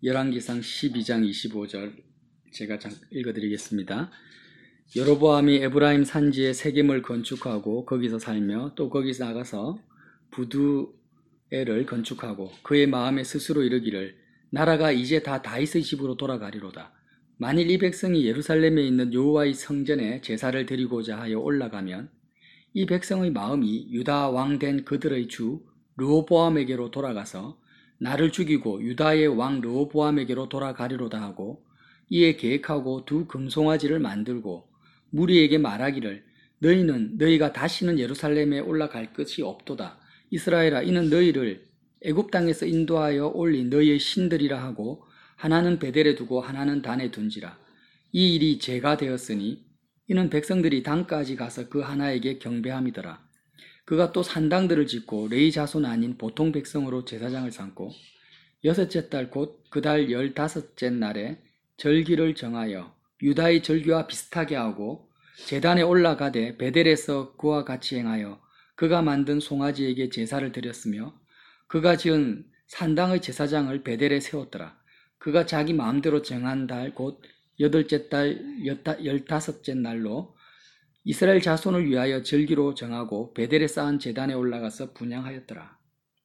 열왕기상 12장 25절 제가 읽어드리겠습니다. 여로보암이 에브라임 산지에 세겜을 건축하고 거기서 살며 또 거기서 나가서 부두엘을 건축하고 그의 마음에 스스로 이르기를 나라가 이제 다 다윗의 집으로 돌아가리로다. 만일 이 백성이 예루살렘에 있는 여호와의 성전에 제사를 드리고자 하여 올라가면 이 백성의 마음이 유다 왕 된 그들의 주 르호보암에게로 돌아가서 나를 죽이고 유다의 왕 르호보암에게로 돌아가리로다 하고 이에 계획하고 두 금송아지를 만들고 무리에게 말하기를 너희는 너희가 다시는 예루살렘에 올라갈 것이 없도다. 이스라엘아, 이는 너희를 애굽 땅에서 인도하여 올린 너희의 신들이라 하고 하나는 베델에 두고 하나는 단에 둔지라. 이 일이 죄가 되었으니 이는 백성들이 단까지 가서 그 하나에게 경배함이더라. 그가 또 산당들을 짓고 레위 자손 아닌 보통 백성으로 제사장을 삼고 여섯째 달 곧 그 달 15째 날에 절기를 정하여 유다의 절기와 비슷하게 하고 제단에 올라가되 베델에서 그와 같이 행하여 그가 만든 송아지에게 제사를 드렸으며 그가 지은 산당의 제사장을 베델에 세웠더라. 그가 자기 마음대로 정한 달 곧 8째 달 15째 날로 이스라엘 자손을 위하여 절기로 정하고 베델에 쌓은 제단에 올라가서 분향하였더라.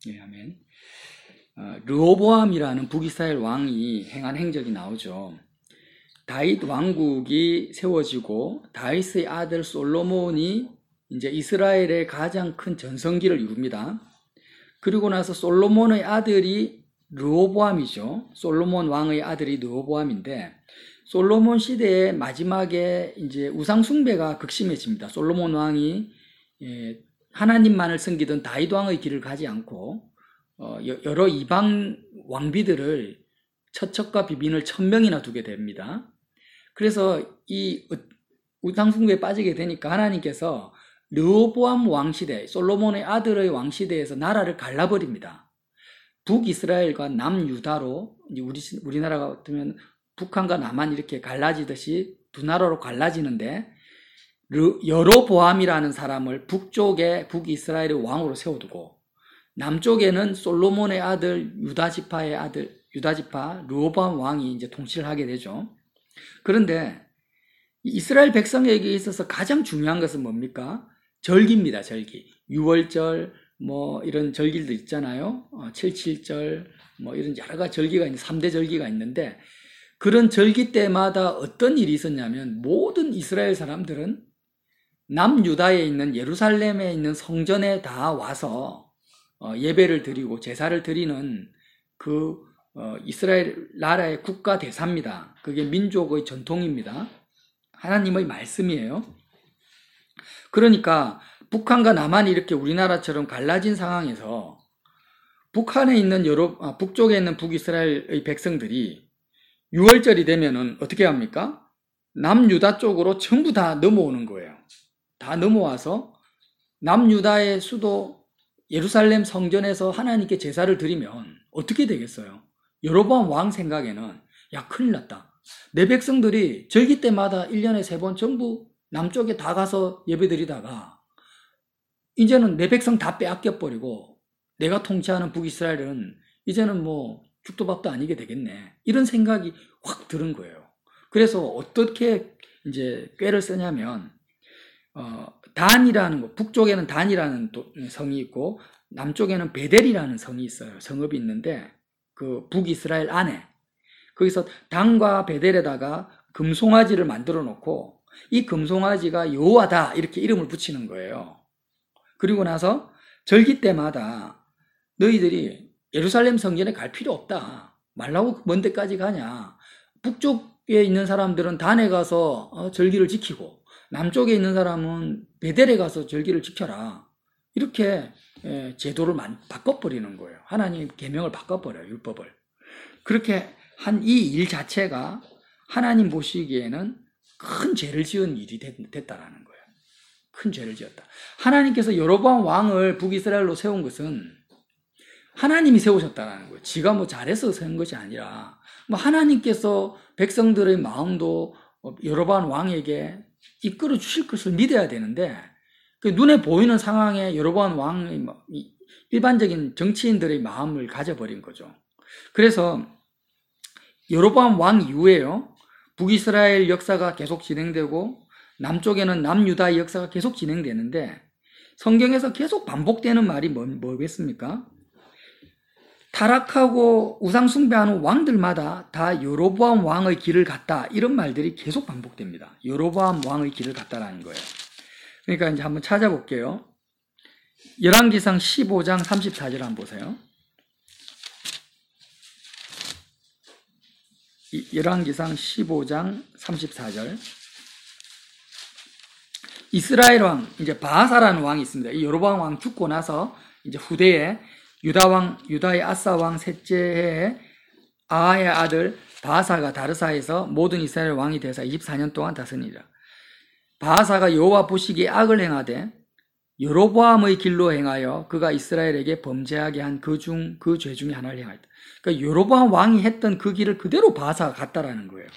예, 아멘. 르호보암이라는 북이스라엘 왕이 행한 행적이 나오죠. 다윗 왕국이 세워지고 다윗의 아들 솔로몬이 이제 이스라엘의 가장 큰 전성기를 이룹니다. 그리고 나서 솔로몬의 아들이 르호보암이죠. 솔로몬 왕의 아들이 르호보암인데 솔로몬 시대의 마지막에 이제 우상 숭배가 극심해집니다. 솔로몬 왕이 하나님만을 섬기던 다윗 왕의 길을 가지 않고 여러 이방 왕비들을 처척과 비빈을 1000명이나 두게 됩니다. 그래서 이 우상 숭배에 빠지게 되니까 하나님께서 르호보암 왕 시대, 솔로몬의 아들의 왕 시대에서 나라를 갈라버립니다. 북이스라엘과 남유다로 우리나라 같으면 북한과 남한 이렇게 갈라지듯이 두 나라로 갈라지는데 여로보암이라는 사람을 북이스라엘의 왕으로 세워두고 남쪽에는 솔로몬의 아들 유다지파 르호보암 왕이 이제 통치를 하게 되죠. 그런데 이스라엘 백성에게 있어서 가장 중요한 것은 뭡니까? 절기입니다. 절기. 6월절 이런 절기들 있잖아요. 77절 이런 여러 가지 절기가 있는데 3대 절기가 있는데 그런 절기 때마다 어떤 일이 있었냐면 모든 이스라엘 사람들은 남유다에 있는 예루살렘에 있는 성전에 다 와서 예배를 드리고 제사를 드리는 그 이스라엘 나라의 국가 대사입니다. 그게 민족의 전통입니다. 하나님의 말씀이에요. 그러니까 북한과 남한이 이렇게 우리나라처럼 갈라진 상황에서 북한에 있는 북쪽에 있는 북이스라엘의 백성들이 6월절이 되면은 어떻게 합니까? 남유다 쪽으로 전부 다 넘어오는 거예요. 다 넘어와서 남유다의 수도 예루살렘 성전에서 하나님께 제사를 드리면 어떻게 되겠어요? 여로보암 왕 생각에는 야, 큰일 났다. 내 백성들이 절기 때마다 1년에 3번 전부 남쪽에 다 가서 예배드리다가 이제는 내 백성 다 빼앗겨버리고 내가 통치하는 북이스라엘은 이제는 죽도 밥도 아니게 되겠네. 이런 생각이 확 드는 거예요. 그래서 어떻게 이제 꾀를 쓰냐면, 단이라는 거, 북쪽에는 단이라는 성이 있고, 남쪽에는 베델이라는 성이 있어요. 성읍이 있는데, 그 북이스라엘 안에. 거기서 단과 베델에다가 금송아지를 만들어 놓고, 이 금송아지가 여호와다, 이렇게 이름을 붙이는 거예요. 그리고 나서 절기 때마다 너희들이 예루살렘 성전에 갈 필요 없다. 말라고 먼 데까지 가냐. 북쪽에 있는 사람들은 단에 가서 절기를 지키고 남쪽에 있는 사람은 베델에 가서 절기를 지켜라. 이렇게 제도를 바꿔버리는 거예요. 하나님 계명을 바꿔버려요. 율법을. 그렇게 한 이 일 자체가 하나님 보시기에는 큰 죄를 지은 일이 됐다라는 거예요. 큰 죄를 지었다. 하나님께서 여로보암 왕을 북이스라엘로 세운 것은 하나님이 세우셨다는 거예요. 지가 잘해서 세운 것이 아니라 하나님께서 백성들의 마음도 여로보암 왕에게 이끌어 주실 것을 믿어야 되는데 그 눈에 보이는 상황에 여로보암 왕의 일반적인 정치인들의 마음을 가져버린 거죠. 그래서 여로보암 왕 이후에요. 북이스라엘 역사가 계속 진행되고 남쪽에는 남유다의 역사가 계속 진행되는데 성경에서 계속 반복되는 말이 뭐겠습니까? 타락하고 우상숭배하는 왕들마다 다 여로보암 왕의 길을 갔다, 이런 말들이 계속 반복됩니다. 여로보암 왕의 길을 갔다라는 거예요. 그러니까 이제 한번 찾아볼게요. 열왕기상 15장 34절 한번 보세요. 열왕기상 15장 34절. 이스라엘 왕, 이제 바하사라는 왕이 있습니다. 이 여로보암 왕 죽고 나서 이제 후대에 유다의 아사 왕 셋째 해에 아하의 아들 바하사가 다르사에서 모든 이스라엘 왕이 되사 24년 동안 다스리니라. 바하사가 여호와 보시기에 악을 행하되 여로보암의 길로 행하여 그가 이스라엘에게 범죄하게 한 그 죄 중에 하나를 행하였다. 그러니까 여로보암 왕이 했던 그 길을 그대로 바하사가 갔다라는 거예요.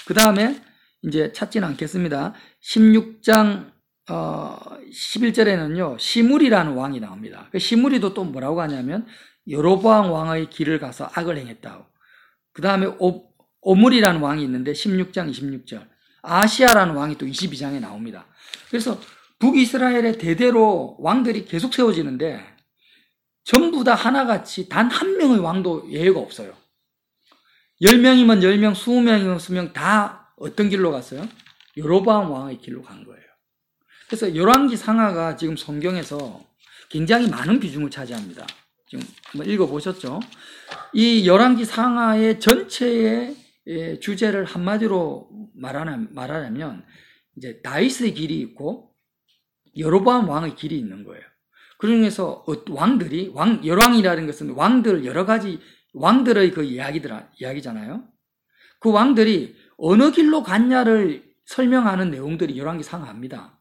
그 다음에 이제 찾지는 않겠습니다. 16장 11절에는요 시므리라는 왕이 나옵니다. 시므리도 또 뭐라고 하냐면 여로보암 왕의 길을 가서 악을 행했다고. 그 다음에 오므리라는 왕이 있는데 16장 26절, 아시아라는 왕이 또 22장에 나옵니다. 그래서 북이스라엘의 대대로 왕들이 계속 세워지는데 전부 다 하나같이 단 한 명의 왕도 예외가 없어요. 10명이면 10명, 20명이면 20명 다 어떤 길로 갔어요? 여로보암 왕의 길로 간 거예요. 그래서 열왕기 상하가 지금 성경에서 굉장히 많은 비중을 차지합니다. 지금 한번 읽어보셨죠? 이 열왕기 상하의 전체의 주제를 한마디로 말하자면 이제 다윗의 길이 있고 여로보암 왕의 길이 있는 거예요. 그 중에서 왕들이 열왕이라는 것은 왕들 여러 가지 왕들의 그 이야기잖아요. 그 왕들이 어느 길로 갔냐를 설명하는 내용들이 열왕기 상하입니다.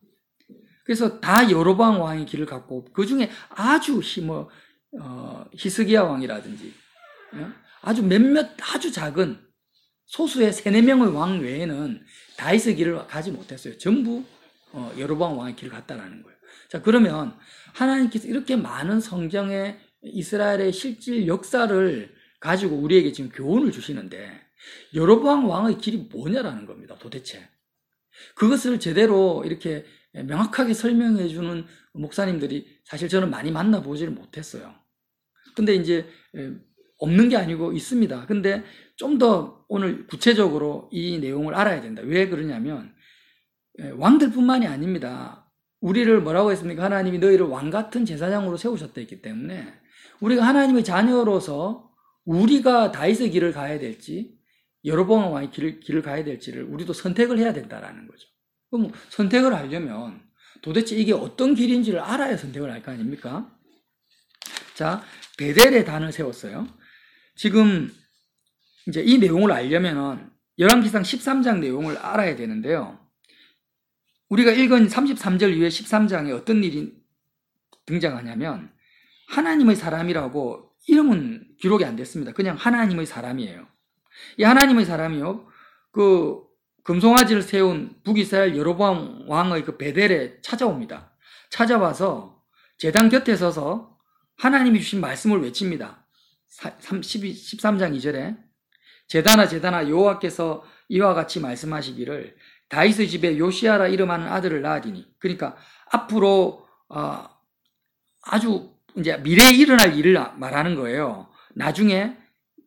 그래서 다 여로보암 왕의 길을 갔고 그 중에 아주 히스기야 왕이라든지 아주 몇몇 아주 작은 소수의 3-4명의 왕 외에는 다윗의 길을 가지 못했어요. 전부 여로보암 왕의 길을 갔다라는 거예요. 자, 그러면 하나님께서 이렇게 많은 성경의 이스라엘의 실질 역사를 가지고 우리에게 지금 교훈을 주시는데 여로보암 왕의 길이 뭐냐라는 겁니다. 도대체 그것을 제대로 이렇게 명확하게 설명해 주는 목사님들이 사실 저는 많이 만나보지를 못했어요. 근데 이제 없는 게 아니고 있습니다. 근데 좀 더 오늘 구체적으로 이 내용을 알아야 된다. 왜 그러냐면 왕들뿐만이 아닙니다. 우리를 뭐라고 했습니까? 하나님이 너희를 왕 같은 제사장으로 세우셨다 했기 때문에 우리가 하나님의 자녀로서 우리가 다윗의 길을 가야 될지 여로보암 왕의 길을 가야 될지를 우리도 선택을 해야 된다라는 거죠. 그럼 선택을 하려면 도대체 이게 어떤 길인지를 알아야 선택을 할 거 아닙니까? 자, 베델의 단을 세웠어요. 지금 이제 이 내용을 알려면은 열왕기상 13장 내용을 알아야 되는데요. 우리가 읽은 33절 이후에 13장에 어떤 일이 등장하냐면 하나님의 사람이라고 이름은 기록이 안 됐습니다. 그냥 하나님의 사람이에요. 이 하나님의 사람이요, 그 금송아지를 세운 북이스라엘 여로보암 왕의 그 베델에 찾아옵니다. 찾아와서 제단 곁에 서서 하나님이 주신 말씀을 외칩니다. 13장 2절에 제단아 여호와께서 이와 같이 말씀하시기를 다윗의 집에 요시아라 이름하는 아들을 낳으리니, 그러니까 앞으로 아주 이제 미래에 일어날 일을 말하는 거예요. 나중에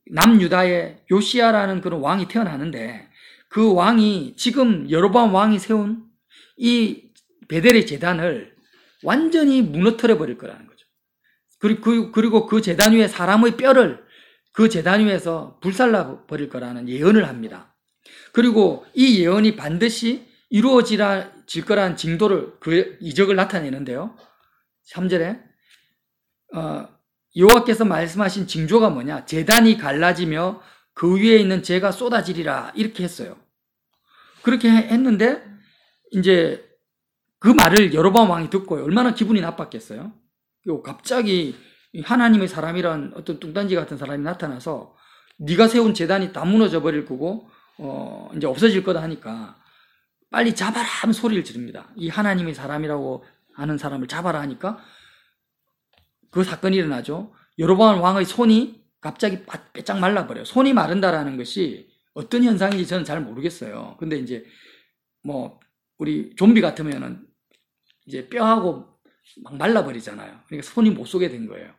남유다에 요시아라는 그런 왕이 태어나는데 그 왕이 지금 여로보암 왕이 세운 이 베델의 제단을 완전히 무너뜨려 버릴 거라는 거죠. 그리고 그 제단 위에 사람의 뼈를 그 제단 위에서 불살라 버릴 거라는 예언을 합니다. 그리고 이 예언이 반드시 이루어질 거라는 징조를, 그 이적을 나타내는데요. 3절에 여호와께서 말씀하신 징조가 뭐냐? 제단이 갈라지며 그 위에 있는 재가 쏟아지리라, 이렇게 했어요. 그렇게 했는데 이제 그 말을 여로보암 왕이 듣고 얼마나 기분이 나빴겠어요. 그리고 갑자기 하나님의 사람이란 어떤 뚱딴지 같은 사람이 나타나서 네가 세운 제단이 다 무너져 버릴 거고 이제 없어질 거다 하니까 빨리 잡아라 하면 소리를 지릅니다. 이 하나님의 사람이라고 하는 사람을 잡아라 하니까 그 사건이 일어나죠. 여로보암 왕의 손이 갑자기 빼짝 말라버려요. 손이 마른다라는 것이 어떤 현상인지 저는 잘 모르겠어요. 근데 이제 뭐 우리 좀비 같으면은 이제 뼈하고 막 말라버리잖아요. 그러니까 손이 못 쏘게 된 거예요.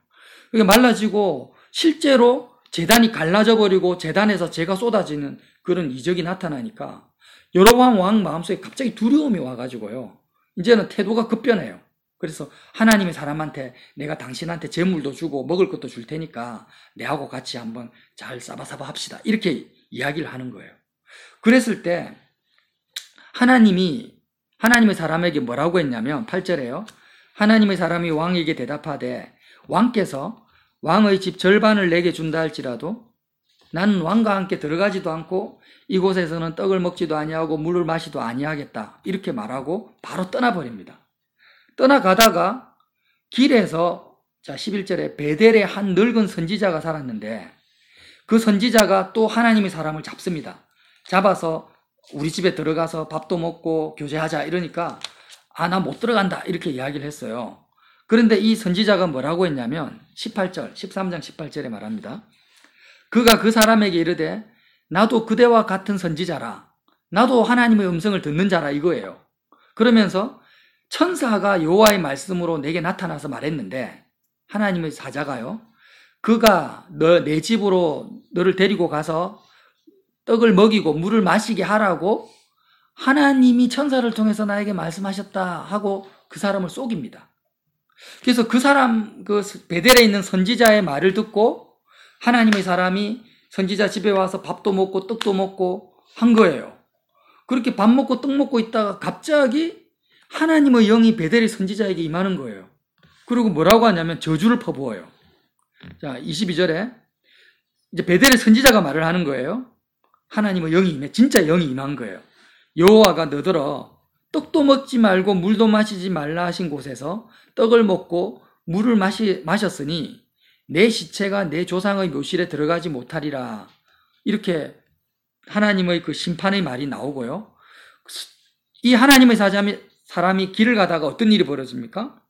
그러니까 말라지고 실제로 제단이 갈라져 버리고 제단에서 재가 쏟아지는 그런 이적이 나타나니까 여로보암 왕 마음속에 갑자기 두려움이 와가지고요. 이제는 태도가 급변해요. 그래서 하나님의 사람한테 내가 당신한테 재물도 주고 먹을 것도 줄 테니까 내하고 같이 한번 잘 싸바싸바 합시다. 이렇게 이야기를 하는 거예요. 그랬을 때 하나님의 사람에게 뭐라고 했냐면 8절에요. 하나님의 사람이 왕에게 대답하되 왕께서 왕의 집 절반을 내게 준다 할지라도 나는 왕과 함께 들어가지도 않고 이곳에서는 떡을 먹지도 아니하고 물을 마시도 아니하겠다. 이렇게 말하고 바로 떠나버립니다. 떠나가다가 길에서 11절에 베델에 한 늙은 선지자가 살았는데 그 선지자가 또 하나님의 사람을 잡습니다. 잡아서 우리 집에 들어가서 밥도 먹고 교제하자 이러니까 나 못 들어간다 이렇게 이야기를 했어요. 그런데 이 선지자가 뭐라고 했냐면 13장 18절에 말합니다. 그가 그 사람에게 이르되 나도 그대와 같은 선지자라. 나도 하나님의 음성을 듣는 자라 이거예요. 그러면서 천사가 여호와의 말씀으로 내게 나타나서 말했는데 하나님의 사자가요. 그가 내 집으로 너를 데리고 가서 떡을 먹이고 물을 마시게 하라고 하나님이 천사를 통해서 나에게 말씀하셨다 하고 그 사람을 속입니다. 그래서 그 사람, 그 베델에 있는 선지자의 말을 듣고 하나님의 사람이 선지자 집에 와서 밥도 먹고 떡도 먹고 한 거예요. 그렇게 밥 먹고 떡 먹고 있다가 갑자기 하나님의 영이 베델의 선지자에게 임하는 거예요. 그리고 뭐라고 하냐면 저주를 퍼부어요. 자, 22절에 이제 베델의 선지자가 말을 하는 거예요. 하나님의 영이 임해, 진짜 영이 임한 거예요. 여호와가 너더러 떡도 먹지 말고 물도 마시지 말라 하신 곳에서 떡을 먹고 물을 마셨으니 내 시체가 내 조상의 묘실에 들어가지 못하리라. 이렇게 하나님의 그 심판의 말이 나오고요. 이 하나님의 사람이 길을 가다가 어떤 일이 벌어집니까?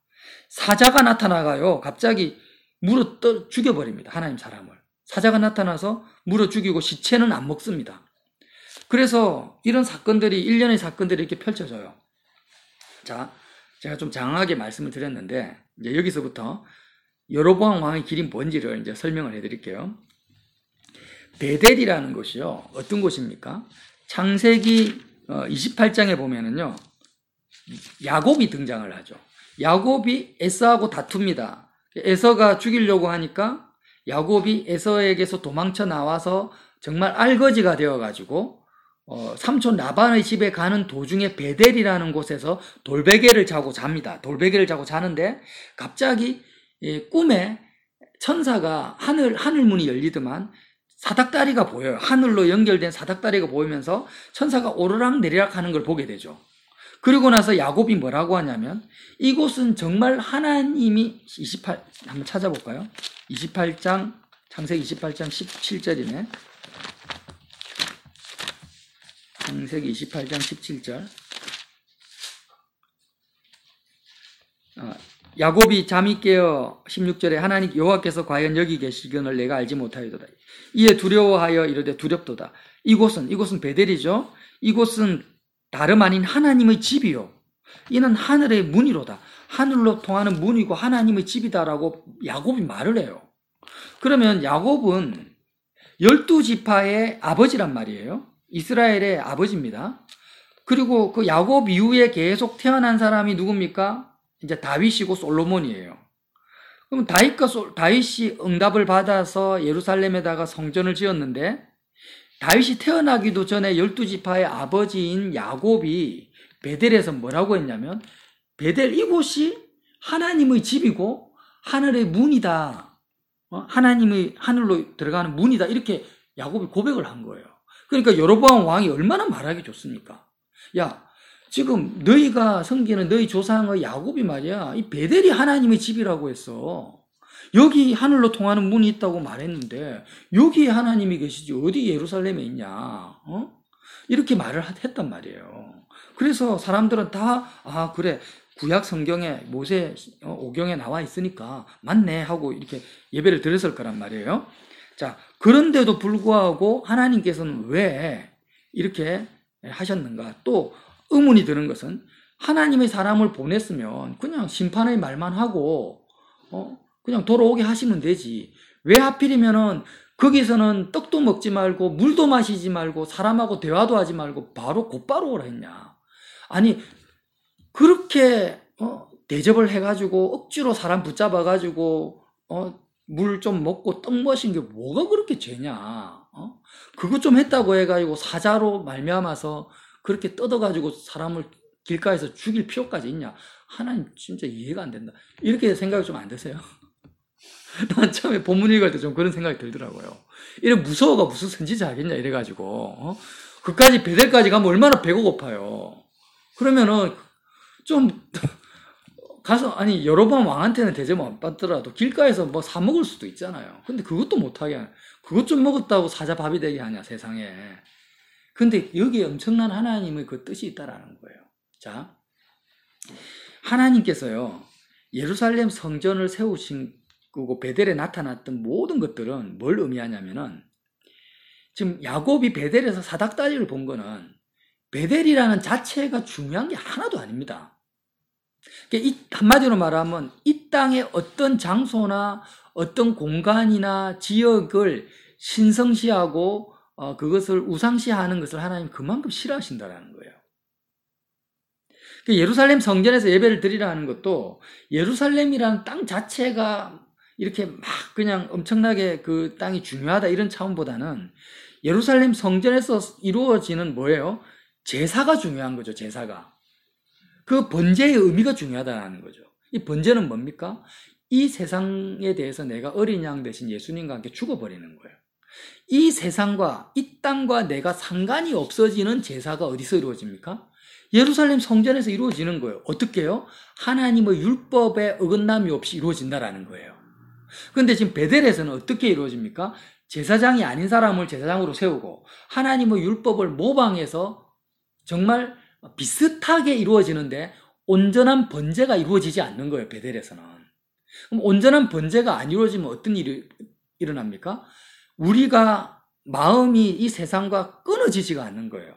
사자가 나타나가요. 갑자기 물어 죽여버립니다. 하나님 사람을. 사자가 나타나서 물어 죽이고 시체는 안 먹습니다. 그래서 이런 사건들이, 일련의 사건들이 이렇게 펼쳐져요. 자, 제가 좀 장황하게 말씀을 드렸는데, 이제 여기서부터 여로보암 왕의 길이 뭔지를 이제 설명을 해드릴게요. 베델이라는 곳이요. 어떤 곳입니까? 창세기 28장에 보면은요, 야곱이 등장을 하죠. 야곱이 에서하고 다툽니다. 에서가 죽이려고 하니까 야곱이 에서에게서 도망쳐 나와서 정말 알거지가 되어가지고 삼촌 라반의 집에 가는 도중에 베델이라는 곳에서 돌베개를 자고 잡니다. 돌베개를 자고 자는데 갑자기 꿈에 천사가 하늘문이 열리더만 사닥다리가 보여요. 하늘로 연결된 사닥다리가 보이면서 천사가 오르락 내리락 하는 걸 보게 되죠. 그리고 나서 야곱이 뭐라고 하냐면 이곳은 정말 하나님이 한번 찾아볼까요? 28장 창세기 28장 17절이네. 창세기 28장 17절. 야곱이 잠이 깨어 16절에 하나님 여호와께서 과연 여기 계시거늘 내가 알지 못하였도다. 이에 두려워하여 이르되 두렵도다. 이곳은 베델이죠. 이곳은 다름 아닌 하나님의 집이요. 이는 하늘의 문이로다. 하늘로 통하는 문이고 하나님의 집이다라고 야곱이 말을 해요. 그러면 야곱은 12지파의 아버지란 말이에요. 이스라엘의 아버지입니다. 그리고 그 야곱 이후에 계속 태어난 사람이 누굽니까? 이제 다윗이고 솔로몬이에요. 그럼 다윗이 응답을 받아서 예루살렘에다가 성전을 지었는데 다윗이 태어나기도 전에 12지파의 아버지인 야곱이 베델에서 뭐라고 했냐면 베델 이곳이 하나님의 집이고 하늘의 문이다. 하나님의 하늘로 들어가는 문이다. 이렇게 야곱이 고백을 한 거예요. 그러니까 여로보암 왕이 얼마나 말하기 좋습니까? 야, 지금 너희가 섬기는 너희 조상의 야곱이 말이야. 이 베델이 하나님의 집이라고 했어. 여기 하늘로 통하는 문이 있다고 말했는데 여기에 하나님이 계시지 어디 예루살렘에 있냐? 이렇게 말을 했단 말이에요. 그래서 사람들은 다 그래 구약 성경에 모세 오경에 나와 있으니까 맞네 하고 이렇게 예배를 드렸을 거란 말이에요. 자, 그런데도 불구하고 하나님께서는 왜 이렇게 하셨는가? 또 의문이 드는 것은 하나님의 사람을 보냈으면 그냥 심판의 말만 하고 그냥 돌아오게 하시면 되지. 왜 하필이면은 거기서는 떡도 먹지 말고 물도 마시지 말고 사람하고 대화도 하지 말고 바로 곧바로 오라 했냐? 아니 그렇게 대접을 해가지고 억지로 사람 붙잡아가지고 물 좀 먹고 떡 마신 게 뭐가 그렇게 죄냐? 그거 좀 했다고 해가지고 사자로 말미암아서 그렇게 뜯어가지고 사람을 길가에서 죽일 필요까지 있냐? 하나님 진짜 이해가 안 된다. 이렇게 생각이 좀 안 드세요? 난 처음에 본문 읽을 때 좀 그런 생각이 들더라고요. 이래 무서워가 무슨 선지자 하겠냐 이래가지고 그까지 베델까지 가면 얼마나 배가 고파요. 그러면은 좀 가서 아니 여로보암 왕한테는 대접 안 받더라도 길가에서 뭐 사 먹을 수도 있잖아요. 근데 그것도 못하게 하냐. 그것 좀 먹었다고 사자 밥이 되게 하냐 세상에. 근데 여기에 엄청난 하나님의 그 뜻이 있다라는 거예요. 자, 하나님께서요 예루살렘 성전을 세우신 그리고 베델에 나타났던 모든 것들은 뭘 의미하냐면은 지금 야곱이 베델에서 사닥다리를 본 거는 베델이라는 자체가 중요한 게 하나도 아닙니다. 한마디로 말하면 이 땅의 어떤 장소나 어떤 공간이나 지역을 신성시하고 그것을 우상시하는 것을 하나님 그만큼 싫어하신다는 거예요. 예루살렘 성전에서 예배를 드리라는 것도 예루살렘이라는 땅 자체가 이렇게 막 그냥 엄청나게 그 땅이 중요하다 이런 차원보다는 예루살렘 성전에서 이루어지는 뭐예요? 제사가 중요한 거죠. 제사가. 그 번제의 의미가 중요하다는 거죠. 이 번제는 뭡니까? 이 세상에 대해서 내가 어린 양 대신 예수님과 함께 죽어버리는 거예요. 이 세상과 이 땅과 내가 상관이 없어지는 제사가 어디서 이루어집니까? 예루살렘 성전에서 이루어지는 거예요. 어떻게 해요? 하나님의 율법에 어긋남이 없이 이루어진다라는 거예요. 그런데 지금 베델에서는 어떻게 이루어집니까? 제사장이 아닌 사람을 제사장으로 세우고 하나님의 율법을 모방해서 정말 비슷하게 이루어지는데 온전한 번제가 이루어지지 않는 거예요. 베델에서는. 그럼 온전한 번제가 안 이루어지면 어떤 일이 일어납니까? 우리가 마음이 이 세상과 끊어지지가 않는 거예요.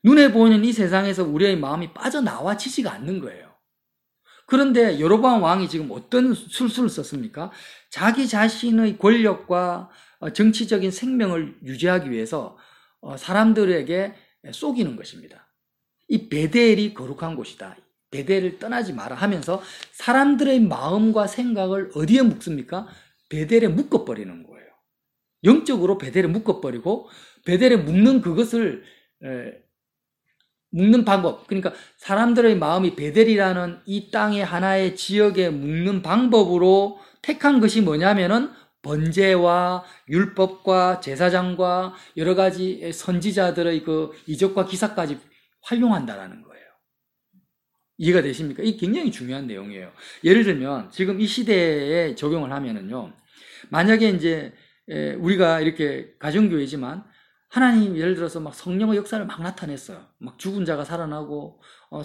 눈에 보이는 이 세상에서 우리의 마음이 빠져나와지지가 않는 거예요. 그런데 여로보암 왕이 지금 어떤 술수를 썼습니까? 자기 자신의 권력과 정치적인 생명을 유지하기 위해서 사람들에게 속이는 것입니다. 이 베델이 거룩한 곳이다. 베델을 떠나지 마라 하면서 사람들의 마음과 생각을 어디에 묶습니까? 베델에 묶어버리는 거예요. 영적으로 베델에 묶어버리고 베델에 묶는 그것을 묶는 방법, 그러니까 사람들의 마음이 베델이라는 이 땅의 하나의 지역에 묶는 방법으로 택한 것이 뭐냐면은 번제와 율법과 제사장과 여러 가지 선지자들의 그 이적과 기사까지 활용한다라는 거예요. 이해가 되십니까? 이게 굉장히 중요한 내용이에요. 예를 들면 지금 이 시대에 적용을 하면은요, 만약에 이제 우리가 이렇게 가정교회지만 하나님 예를 들어서 막 성령의 역사를 막 나타냈어요. 막 죽은 자가 살아나고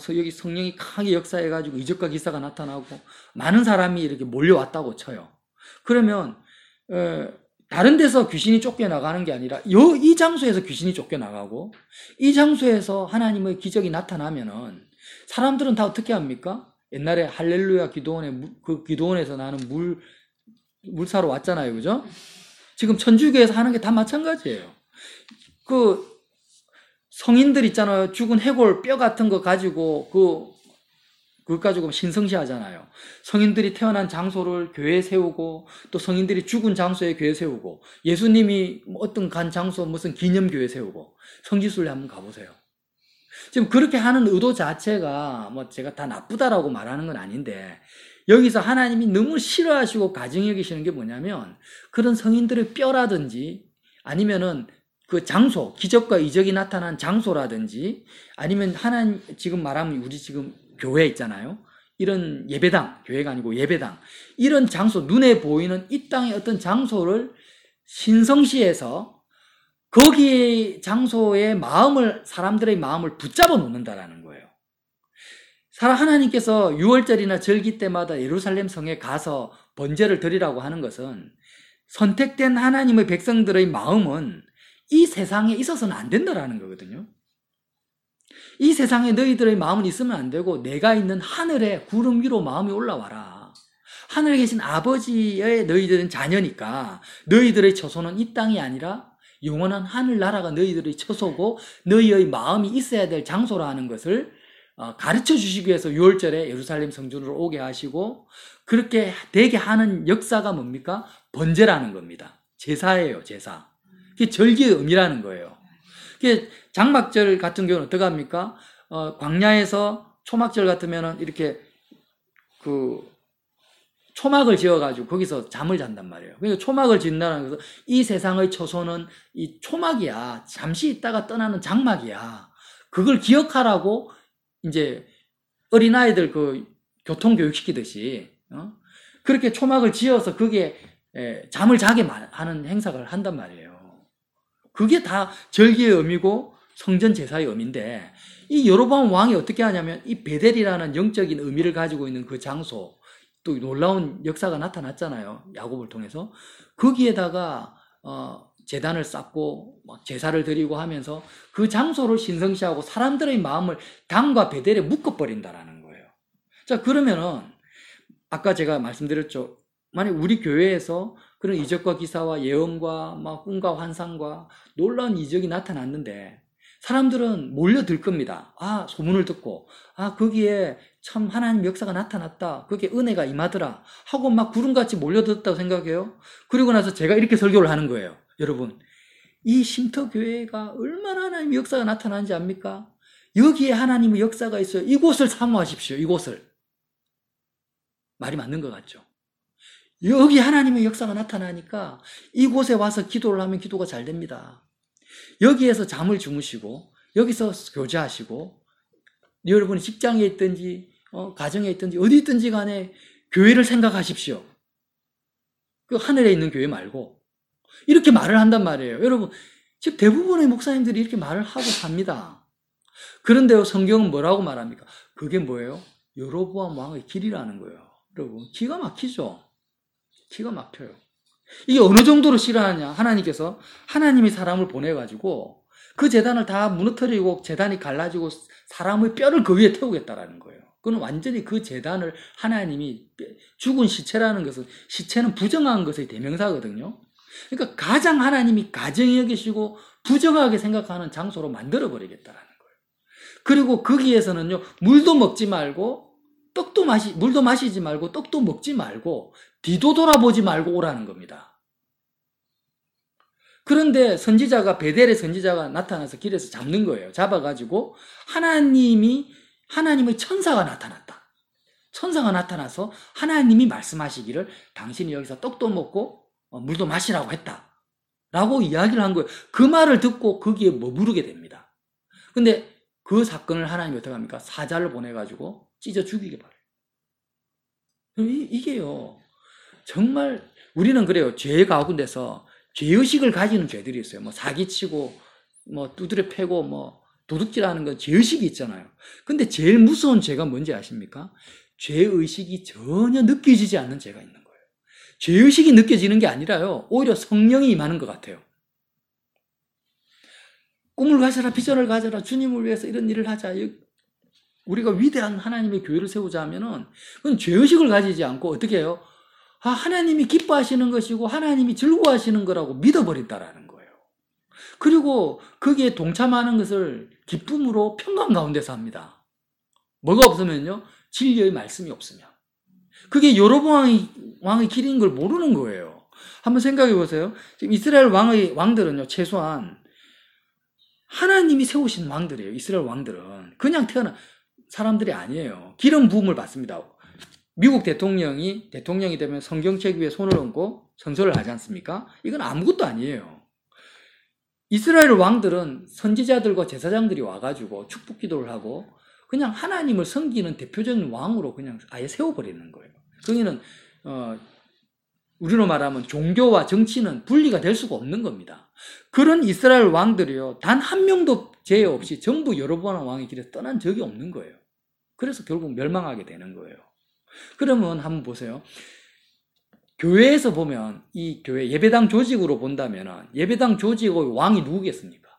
여기 성령이 강하게 역사해가지고 이적과 기사가 나타나고 많은 사람이 이렇게 몰려왔다고 쳐요. 그러면 다른 데서 귀신이 쫓겨나가는 게 아니라 이 장소에서 귀신이 쫓겨나가고 이 장소에서 하나님의 기적이 나타나면은 사람들은 다 어떻게 합니까? 옛날에 할렐루야 그 기도원에서 나는 물 사러 왔잖아요. 그죠? 지금 천주교에서 하는 게 다 마찬가지예요. 그 성인들 있잖아요. 죽은 해골 뼈 같은 거 가지고 그걸 가지고 신성시 하잖아요. 성인들이 태어난 장소를 교회에 세우고 또 성인들이 죽은 장소에 교회 세우고 예수님이 어떤 간 장소 무슨 기념교회 세우고 성지순례 한번 가보세요. 지금 그렇게 하는 의도 자체가 뭐 제가 다 나쁘다라고 말하는 건 아닌데 여기서 하나님이 너무 싫어하시고 가증히 여기시는 게 뭐냐면 그런 성인들의 뼈라든지 아니면은 그 장소, 기적과 이적이 나타난 장소라든지 아니면 하나님 지금 말하면 우리 지금 교회 있잖아요. 이런 예배당, 교회가 아니고 예배당. 이런 장소, 눈에 보이는 이 땅의 어떤 장소를 신성시해서 거기 장소의 사람들의 마음을 붙잡아 놓는다라는 거예요. 하나님께서 6월절이나 절기 때마다 예루살렘 성에 가서 번제를 드리라고 하는 것은 선택된 하나님의 백성들의 마음은 이 세상에 있어서는 안 된다라는 거거든요. 이 세상에 너희들의 마음은 있으면 안 되고 내가 있는 하늘의 구름 위로 마음이 올라와라. 하늘에 계신 아버지의 너희들은 자녀니까 너희들의 처소는 이 땅이 아니라 영원한 하늘나라가 너희들의 처소고 너희의 마음이 있어야 될 장소라는 것을 가르쳐 주시기 위해서 6월절에 예루살렘 성전으로 오게 하시고 그렇게 되게 하는 역사가 뭡니까? 번제라는 겁니다. 제사예요, 제사. 그게 절기의 의미라는 거예요. 그게 장막절 같은 경우는 어떻게 합니까? 광야에서 초막절 같으면은 이렇게 초막을 지어가지고 거기서 잠을 잔단 말이에요. 그러니까 초막을 짓는다는 것은 이 세상의 초소는 이 초막이야. 잠시 있다가 떠나는 장막이야. 그걸 기억하라고 이제 어린아이들 교통교육 시키듯이, 그렇게 초막을 지어서 그게 잠을 자게 하는 행사를 한단 말이에요. 그게 다 절기의 의미고 성전 제사의 의미인데 이 여로보암 왕이 어떻게 하냐면 이 베델이라는 영적인 의미를 가지고 있는 그 장소 또 놀라운 역사가 나타났잖아요. 야곱을 통해서 거기에다가 제단을 쌓고 막 제사를 드리고 하면서 그 장소를 신성시하고 사람들의 마음을 단과 베델에 묶어버린다라는 거예요. 자, 그러면은 아까 제가 말씀드렸죠. 만약 우리 교회에서 그런 이적과 기사와 예언과 막 꿈과 환상과 놀라운 이적이 나타났는데 사람들은 몰려들 겁니다. 소문을 듣고 거기에 참 하나님 역사가 나타났다. 거기에 은혜가 임하더라 하고 막 구름같이 몰려들었다고 생각해요. 그리고 나서 제가 이렇게 설교를 하는 거예요. 여러분, 이 쉼터교회가 얼마나 하나님의 역사가 나타나는지 압니까? 여기에 하나님의 역사가 있어요. 이곳을 사모하십시오. 이곳을. 말이 맞는 것 같죠? 여기 하나님의 역사가 나타나니까 이곳에 와서 기도를 하면 기도가 잘 됩니다. 여기에서 잠을 주무시고 여기서 교제하시고 여러분이 직장에 있든지 가정에 있든지 어디 있든지 간에 교회를 생각하십시오. 그 하늘에 있는 교회 말고 이렇게 말을 한단 말이에요. 여러분, 즉 대부분의 목사님들이 이렇게 말을 하고 삽니다. 그런데요, 성경은 뭐라고 말합니까? 그게 뭐예요? 여로보암 왕의 길이라는 거예요. 여러분, 기가 막히죠? 기가 막혀요. 이게 어느 정도로 싫어하냐? 하나님께서 하나님이 사람을 보내가지고 그 제단을 다 무너뜨리고 제단이 갈라지고 사람의 뼈를 그 위에 태우겠다라는 거예요. 그건 완전히 그 제단을 하나님이 죽은 시체라는 것은 시체는 부정한 것의 대명사거든요. 그러니까 가장 하나님이 가정히 여기시고 부정하게 생각하는 장소로 만들어버리겠다라는 거예요. 그리고 거기에서는요, 물도 먹지 말고 물도 마시지 말고 떡도 먹지 말고 뒤도 돌아보지 말고 오라는 겁니다. 그런데 베델의 선지자가 나타나서 길에서 잡는 거예요. 잡아가지고 하나님의 천사가 나타났다. 천사가 나타나서 하나님이 말씀하시기를 당신이 여기서 떡도 먹고 물도 마시라고 했다. 라고 이야기를 한 거예요. 그 말을 듣고 거기에 머무르게 됩니다. 근데 그 사건을 하나님이 어떻게 합니까? 사자를 보내가지고 찢어 죽이게 말해요. 이게요, 정말 우리는 그래요. 죄 가운데서 죄의식을 가지는 죄들이 있어요. 뭐 사기치고 두드려 패고 도둑질하는 건 죄의식이 있잖아요. 근데 제일 무서운 죄가 뭔지 아십니까? 죄의식이 전혀 느껴지지 않는 죄가 있는 거예요. 죄의식이 느껴지는 게 아니라요, 오히려 성령이 임하는 것 같아요. 꿈을 가져라, 비전을 가져라, 주님을 위해서 이런 일을 하자, 우리가 위대한 하나님의 교회를 세우자 하면은 그건 죄의식을 가지지 않고 어떻게 해요? 하나님이 기뻐하시는 것이고 하나님이 즐거워하시는 거라고 믿어버린다라는 거예요. 그리고 거기에 동참하는 것을 기쁨으로 평강 가운데서 합니다. 뭐가 없으면요, 진리의 말씀이 없으면. 그게 여로보암 왕의 길인 걸 모르는 거예요. 한번 생각해 보세요. 지금 이스라엘 왕들은요, 최소한 하나님이 세우신 왕들이에요. 이스라엘 왕들은 그냥 태어난 사람들이 아니에요. 기름 부음을 받습니다. 미국 대통령이 되면 성경책 위에 손을 얹고 선서를 하지 않습니까? 이건 아무것도 아니에요. 이스라엘 왕들은 선지자들과 제사장들이 와가지고 축복 기도를 하고 그냥 하나님을 섬기는 대표적인 왕으로 그냥 아예 세워버리는 거예요. 거기는 우리로 말하면 종교와 정치는 분리가 될 수가 없는 겁니다. 그런 이스라엘 왕들이요, 단 한 명도 죄 없이 전부 여로보암 왕의 길에서 떠난 적이 없는 거예요. 그래서 결국 멸망하게 되는 거예요. 그러면 한번 보세요. 교회에서 보면 이 교회 예배당 조직으로 본다면 예배당 조직의 왕이 누구겠습니까?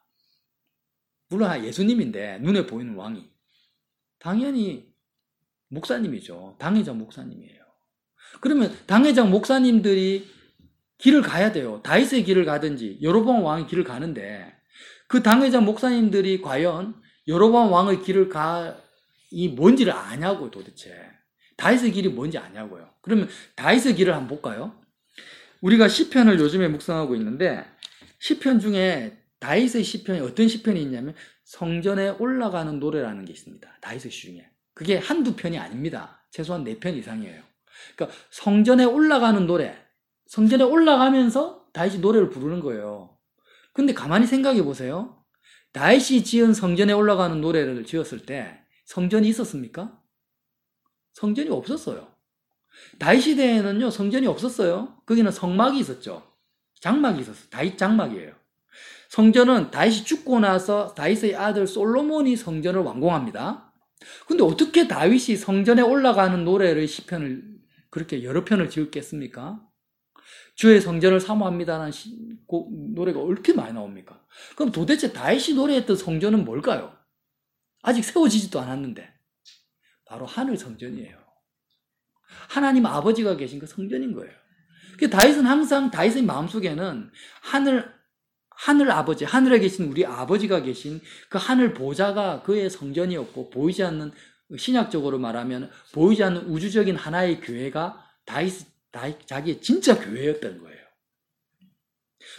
물론 예수님인데 눈에 보이는 왕이 당연히 목사님이죠. 당회장 목사님이에요. 그러면 당회장 목사님들이 길을 가야 돼요. 다윗의 길을 가든지 여로보암 왕의 길을 가는데 그 당회장 목사님들이 과연 여로보암 왕의 길을 이 뭔지를 아냐고 도대체. 다윗의 길이 뭔지 아냐고요. 그러면 다윗의 길을 한번 볼까요? 우리가 시편을 요즘에 묵상하고 있는데 시편 중에 다윗의 시편이 어떤 시편이 있냐면 성전에 올라가는 노래라는 게 있습니다. 다윗의 시 중에. 그게 한두 편이 아닙니다. 최소한 4편 이상이에요. 그러니까 성전에 올라가는 노래. 성전에 올라가면서 다윗이 노래를 부르는 거예요. 근데 가만히 생각해 보세요. 다윗이 지은 성전에 올라가는 노래를 지었을 때 성전이 있었습니까? 성전이 없었어요. 다윗 시대에는요, 성전이 없었어요. 거기는 성막이 있었죠. 장막이 있었어요. 다윗 장막이에요. 성전은 다윗이 죽고 나서 다윗의 아들 솔로몬이 성전을 완공합니다. 근데 어떻게 다윗이 성전에 올라가는 노래를 시편을 그렇게 여러 편을 지었겠습니까? 주의 성전을 사모합니다라는 노래가 이렇게 많이 나옵니까? 그럼 도대체 다윗이 노래했던 성전은 뭘까요? 아직 세워지지도 않았는데 바로 하늘 성전이에요. 하나님 아버지가 계신 그 성전인 거예요. 다윗은 항상 다윗의 마음속에는 하늘 아버지, 하늘에 계신 우리 아버지가 계신 그 하늘 보좌가 그의 성전이었고 보이지 않는 신약적으로 말하면 보이지 않는 우주적인 하나의 교회가 다윗 자기의 진짜 교회였던 거예요.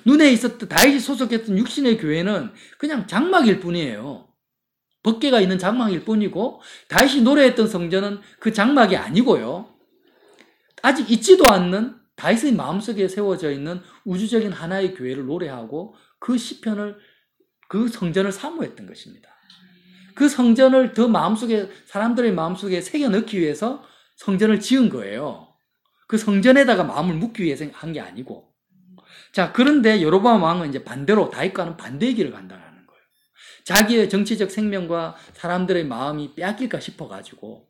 눈에 있었던 다윗이 소속했던 육신의 교회는 그냥 장막일 뿐이에요. 법궤가 있는 장막일 뿐이고 다윗이 노래했던 성전은 그 장막이 아니고요. 아직 있지도 않는 다윗의 마음속에 세워져 있는 우주적인 하나의 교회를 노래하고 그 시편을 그 성전을 사모했던 것입니다. 그 성전을 더 마음속에 사람들의 마음속에 새겨 넣기 위해서 성전을 지은 거예요. 그 성전에다가 마음을 묻기 위해서 한 게 아니고. 자, 그런데 여로보암 왕은 이제 반대로 다윗과는 반대의 길을 간다는 거예요. 자기의 정치적 생명과 사람들의 마음이 빼앗길까 싶어가지고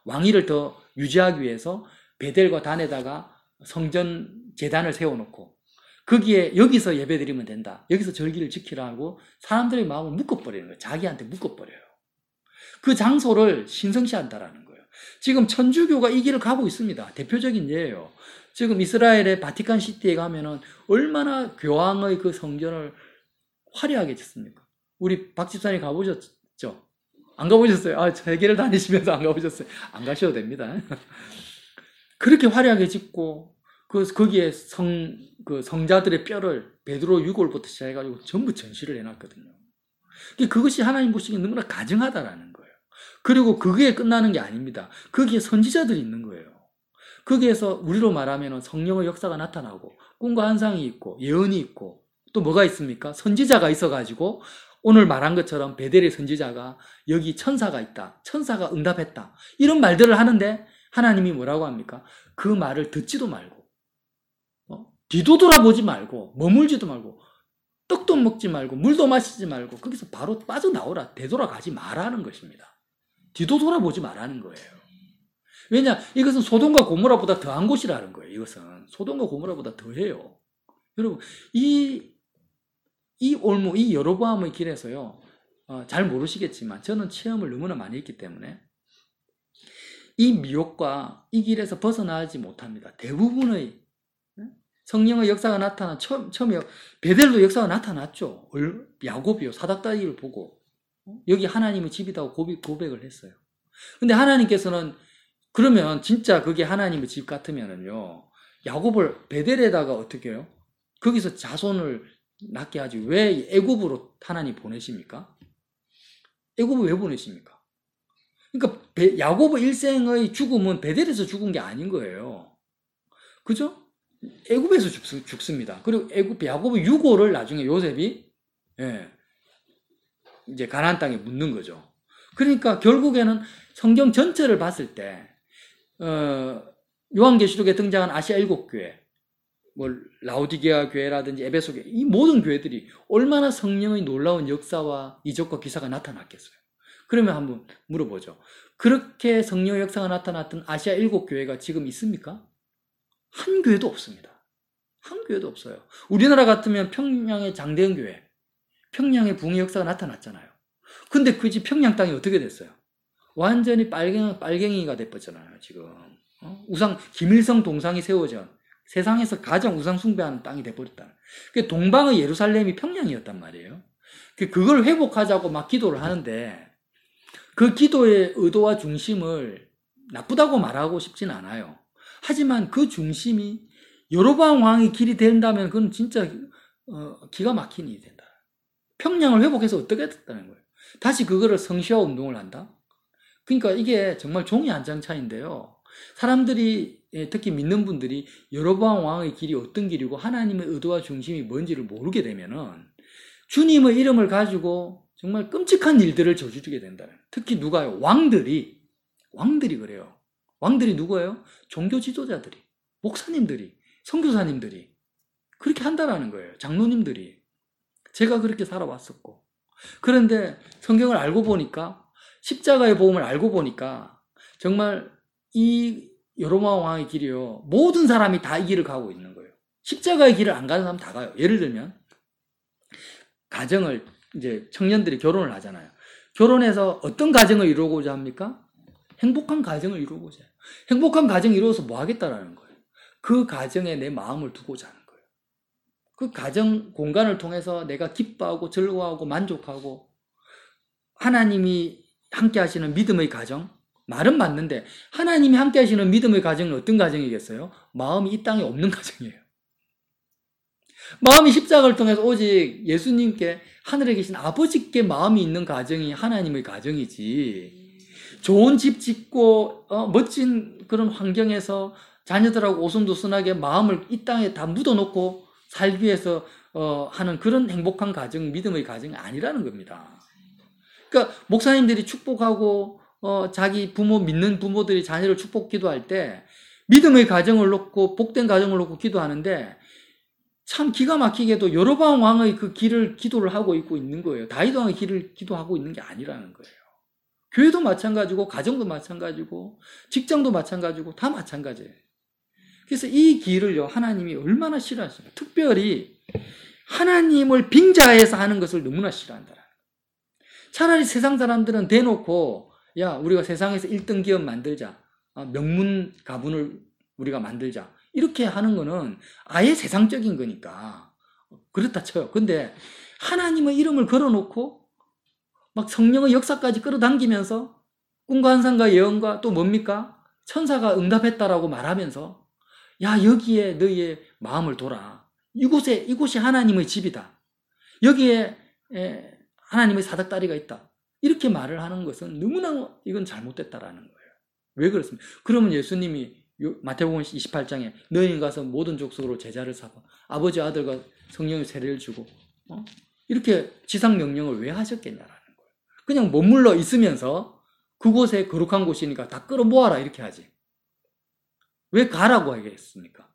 왕위를 더 유지하기 위해서 베델과 단에다가 성전 제단을 세워놓고 거기에 여기서 예배드리면 된다. 여기서 절기를 지키라고 사람들의 마음을 묶어버리는 거예요. 자기한테 묶어버려요. 그 장소를 신성시한다라는 거예요. 지금 천주교가 이 길을 가고 있습니다. 대표적인 예예요. 지금 이스라엘의 바티칸 시티에 가면은 얼마나 교황의 그 성전을 화려하게 짓습니까? 우리 박 집사님 가보셨죠? 안 가보셨어요? 세계를 다니시면서 안 가보셨어요? 안 가셔도 됩니다. 그렇게 화려하게 짓고 거기에 성자들의 뼈를 베드로 유골부터 시작해가지고 전부 전시를 해놨거든요. 그것이 하나님 보시기에 너무나 가증하다라는 거예요. 그리고 그게 끝나는 게 아닙니다. 거기에 선지자들이 있는 거예요. 거기에서 우리로 말하면 성령의 역사가 나타나고 꿈과 환상이 있고 예언이 있고 또 뭐가 있습니까? 선지자가 있어가지고 오늘 말한 것처럼 베델의 선지자가 여기 천사가 있다. 천사가 응답했다. 이런 말들을 하는데 하나님이 뭐라고 합니까? 그 말을 듣지도 말고 뒤도 돌아보지 말고 머물지도 말고 떡도 먹지 말고 물도 마시지 말고 거기서 바로 빠져나오라. 되돌아가지 말라는 것입니다. 뒤도 돌아보지 말라는 거예요. 왜냐? 이것은 소돔과 고모라보다 더한 곳이라는 거예요. 이것은 소돔과 고모라보다 더해요. 여러분 이 여로보암의 길에서요. 잘 모르시겠지만 저는 체험을 너무나 많이 했기 때문에 이 미혹과 이 길에서 벗어나지 못합니다. 대부분의 성령의 역사가 처음에 베델도 역사가 나타났죠. 야곱이요. 사닥다리를 보고 여기 하나님의 집이라고 고백을 했어요. 근데 하나님께서는 그러면 진짜 그게 하나님의 집 같으면은요. 야곱을 베델에다가 어떻게 해요? 거기서 자손을 낳게 하지 왜 애굽으로 하나님 보내십니까? 애굽을 왜 보내십니까? 그러니까 야곱의 일생의 죽음은 베델에서 죽은 게 아닌 거예요. 그죠? 애굽에서 죽습니다. 그리고 야곱의 유고를 나중에 요셉이 이제 가나안 땅에 묻는 거죠. 그러니까 결국에는 성경 전체를 봤을 때 요한계시록에 등장한 아시아 7교회, 라오디게아 교회라든지 에베소 교회, 이 모든 교회들이 얼마나 성령의 놀라운 역사와 이적과 기사가 나타났겠어요. 그러면 한번 물어보죠. 그렇게 성령의 역사가 나타났던 아시아 7교회가 지금 있습니까? 한 교회도 없습니다. 한 교회도 없어요. 우리나라 같으면 평양의 장대현 교회, 평양의 붕의 역사가 나타났잖아요. 근데 그 집 평양 땅이 어떻게 됐어요? 완전히 빨갱이가 돼버렸잖아요, 지금. 김일성 동상이 세워져 세상에서 가장 우상 숭배하는 땅이 돼버렸다. 동방의 예루살렘이 평양이었단 말이에요. 그걸 회복하자고 막 기도를 하는데, 그 기도의 의도와 중심을 나쁘다고 말하고 싶진 않아요. 하지만 그 중심이 여로보암 왕의 길이 된다면 그건 진짜 기가 막힌 일이 된다. 평양을 회복해서 어떻게 됐다는 거예요. 다시 그거를 성시화 운동을 한다? 그러니까 이게 정말 종이 한 장 차이인데요. 사람들이, 특히 믿는 분들이 여로보암 왕의 길이 어떤 길이고 하나님의 의도와 중심이 뭔지를 모르게 되면은 주님의 이름을 가지고 정말 끔찍한 일들을 저지르게 된다. 특히 누가요? 왕들이 그래요. 왕들이 누구예요? 종교 지도자들이, 목사님들이, 선교사님들이 그렇게 한다라는 거예요. 장로님들이. 제가 그렇게 살아왔었고. 그런데 성경을 알고 보니까, 십자가의 복음을 알고 보니까 정말 이 여로보암 왕의 길이요, 모든 사람이 다 이 길을 가고 있는 거예요. 십자가의 길을 안 가는 사람 다 가요. 예를 들면 가정을, 이제 청년들이 결혼을 하잖아요. 결혼해서 어떤 가정을 이루고자 합니까? 행복한 가정을 이루고자 해요. 행복한 가정을 이루어서 뭐 하겠다라는 거예요. 그 가정에 내 마음을 두고자 하는 거예요. 그 가정 공간을 통해서 내가 기뻐하고 즐거워하고 만족하고, 하나님이 함께 하시는 믿음의 가정, 말은 맞는데 하나님이 함께 하시는 믿음의 가정은 어떤 가정이겠어요? 마음이 이 땅에 없는 가정이에요. 마음이 십자가를 통해서 오직 예수님께, 하늘에 계신 아버지께 마음이 있는 가정이 하나님의 가정이지, 좋은 집 짓고 멋진 그런 환경에서 자녀들하고 오순도순하게 마음을 이 땅에 다 묻어놓고 살기 위해서 하는 그런 행복한 가정, 믿음의 가정이 아니라는 겁니다. 그러니까 목사님들이 축복하고 자기 부모, 믿는 부모들이 자녀를 축복 기도할 때 믿음의 가정을 놓고, 복된 가정을 놓고 기도하는데, 참 기가 막히게도 여로보암 왕의 그 길을 기도를 하고 있는 거예요. 다윗 왕의 길을 기도하고 있는 게 아니라는 거예요. 교회도 마찬가지고, 가정도 마찬가지고, 직장도 마찬가지고, 다 마찬가지예요. 그래서 이 길을요, 하나님이 얼마나 싫어하십니까? 특별히 하나님을 빙자해서 하는 것을 너무나 싫어한다. 차라리 세상 사람들은 대놓고, 야, 우리가 세상에서 1등 기업 만들자, 명문 가문을 우리가 만들자, 이렇게 하는 거는 아예 세상적인 거니까 그렇다 쳐요. 근데 하나님의 이름을 걸어놓고 막 성령의 역사까지 끌어당기면서 꿈과 환상과 예언과 또 뭡니까? 천사가 응답했다라고 말하면서, 야, 여기에 너희의 마음을 둬라. 이곳이 하나님의 집이다. 여기에 하나님의 사닥다리가 있다. 이렇게 말을 하는 것은 너무나 이건 잘못됐다라는 거예요. 왜 그렇습니까? 그러면 예수님이 마태복음 28장에 너희는 가서 모든 족속으로 제자를 삼아 아버지, 아들과 성령의 세례를 주고 이렇게 지상 명령을 왜 하셨겠냐라는 거예요. 그냥 머물러 있으면서 그곳에 거룩한 곳이니까 다 끌어모아라 이렇게 하지. 왜 가라고 하겠습니까?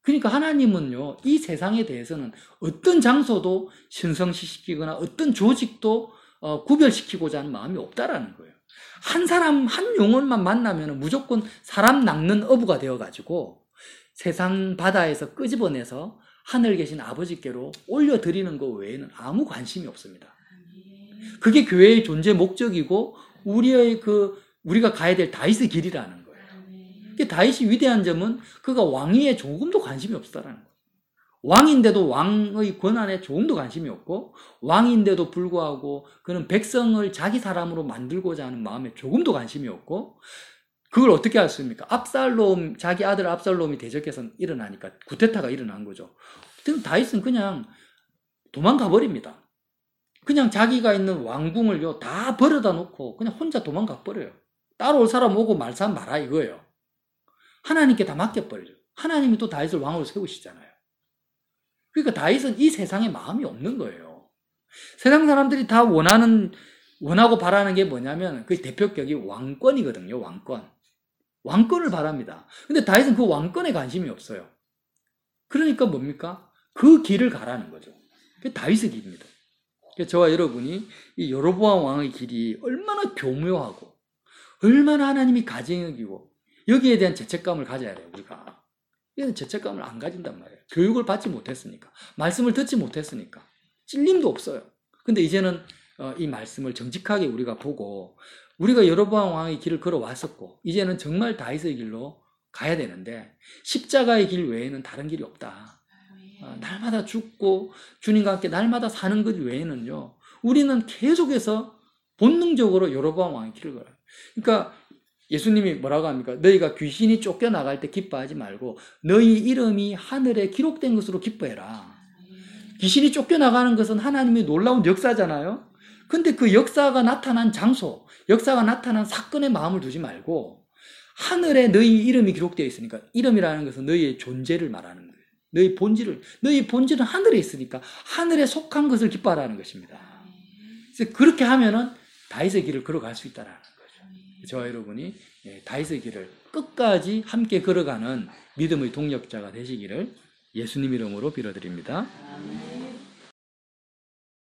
그러니까 하나님은요, 이 세상에 대해서는 어떤 장소도 신성시키거나 어떤 조직도 구별시키고자 하는 마음이 없다라는 거예요. 한 사람, 한 영혼만 만나면 무조건 사람 낚는 어부가 되어가지고 세상 바다에서 끄집어내서 하늘 계신 아버지께로 올려드리는 것 외에는 아무 관심이 없습니다. 그게 교회의 존재 목적이고 우리가 가야 될 다윗의 길이라는 거예요. 다윗이 위대한 점은 그가 왕위에 조금도 관심이 없다라는 거예요. 왕인데도 왕의 권한에 조금도 관심이 없고, 왕인데도 불구하고 그는 백성을 자기 사람으로 만들고자 하는 마음에 조금도 관심이 없고, 그걸 어떻게 했습니까? 자기 아들 압살롬이 대적해서 일어나니까 구테타가 일어난 거죠. 다윗은 그냥 도망가 버립니다. 그냥 자기가 있는 왕궁을요 다 버려다 놓고 그냥 혼자 도망가 버려요. 따라올 사람 오고 말 사람 말아 이거예요. 하나님께 다 맡겨버려요. 하나님이 또 다윗을 왕으로 세우시잖아요. 그러니까 다윗은 이 세상에 마음이 없는 거예요. 세상 사람들이 다 원하고 바라는 게 뭐냐면 그 대표격이 왕권이거든요. 왕권을 바랍니다. 근데 다윗은 그 왕권에 관심이 없어요. 그러니까 뭡니까? 그 길을 가라는 거죠. 그게 다윗의 길입니다. 저와 여러분이 이 여로보암 왕의 길이 얼마나 교묘하고 얼마나 하나님이 가증 여기고 여기에 대한 죄책감을 가져야 돼요. 우리가 이런 죄책감을 안 가진단 말이에요. 교육을 받지 못했으니까. 말씀을 듣지 못했으니까. 찔림도 없어요. 근데 이제는 이 말씀을 정직하게 우리가 보고 우리가 여로보암 왕의 길을 걸어왔었고 이제는 정말 다윗의 길로 가야 되는데 십자가의 길 외에는 다른 길이 없다. 날마다 죽고 주님과 함께 날마다 사는 것 외에는요. 우리는 계속해서 본능적으로 여로보암 왕의 길을 걸어요. 그러니까 예수님이 뭐라고 합니까? 너희가 귀신이 쫓겨나갈 때 기뻐하지 말고 너희 이름이 하늘에 기록된 것으로 기뻐해라. 귀신이 쫓겨나가는 것은 하나님의 놀라운 역사잖아요. 근데 그 역사가 나타난 장소, 역사가 나타난 사건에 마음을 두지 말고 하늘에 너희 이름이 기록되어 있으니까 이름이라는 것은 너희의 존재를 말하는 거예요. 너희 본질은 하늘에 있으니까 하늘에 속한 것을 기뻐하라는 것입니다. 그래서 그렇게 하면은 다윗의 길을 걸어갈 수 있다라는 거죠. 저와 여러분이 다윗의 길을 끝까지 함께 걸어가는 믿음의 동력자가 되시기를 예수님 이름으로 빌어드립니다.